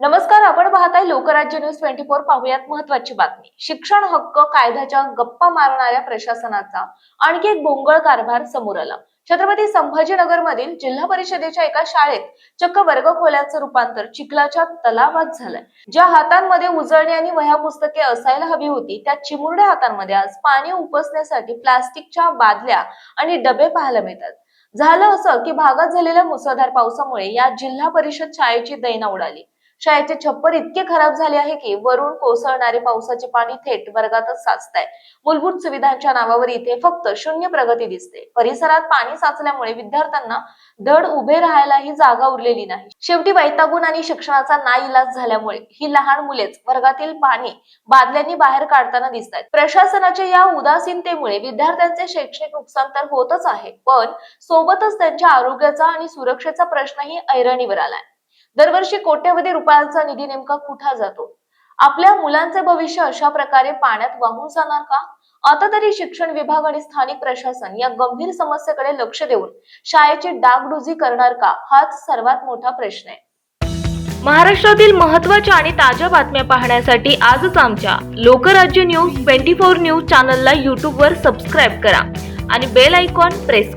नमस्कार, आपण पाहताय लोकराज्य न्यूज 24। पाहुयात महत्त्वाची बातमी। शिक्षण हक्क कायद्याच्या गप्पा मारणाऱ्या प्रशासनाचा आणखी एक भोंगळ कारभार समोर आला। छत्रपती संभाजीनगर मधील जिल्हा परिषदेच्या एका शाळेत चक्क वर्गखोल्यांचं रूपांतर चिखलाच्या तलावात झालंय। ज्या हातांमध्ये उजळणी आणि वह्या पुस्तके असायला हवी होती, त्या चिमुरड्या हातांमध्ये आज पाणी उपसण्यासाठी प्लास्टिकच्या बादल्या आणि डबे पाहायला मिळतात। झालं असं की भागात झालेल्या मुसळधार पावसामुळे या जिल्हा परिषद शाळेची दैना उडाली। शाळेचे छप्पर इतके खराब झाले आहे की वरून कोसळणारे पावसाचे पाणी थेट वर्गातच साचतंय। मूलभूत सुविधांच्या नावावर इथे फक्त शून्य प्रगती दिसते। परिसरात पाणी साचल्यामुळे विद्यार्थ्यांना धड उभे राहायलाही जागा उरलेली नाही। शेवटी वैतागून आणि शिक्षणाचा नाईलाज झाल्यामुळे ही लहान मुलेच वर्गातील पाणी बादल्यांनी बाहेर काढताना दिसतात। प्रशासनाच्या या उदासीनतेमुळे विद्यार्थ्यांचे शैक्षणिक नुकसान तर होतच आहे, पण सोबतच त्यांच्या आरोग्याचा आणि सुरक्षेचा प्रश्नही ऐरणीवर आलाय। दरवर्षी कोट्यवधी रुपयांचा निधी नेमका कुठे जातो? आपल्या मुलांचे भविष्य अशा प्रकारे पाण्यात वाहून जाणार का? आता तरी शिक्षण विभाग आणि स्थानिक प्रशासन या गंभीर समस्येकडे लक्ष देऊन शाळेची डागडुजी करणार का, हाच सर्वात मोठा प्रश्न आहे। महाराष्ट्रातील महत्त्वाच्या आणि ताज्या बातम्या पाहण्यासाठी आजच आमच्या लोकराज्य न्यूज 24 न्यूज चॅनलला YouTube वर सबस्क्राईब करा आणि बेल आयकॉन प्रेस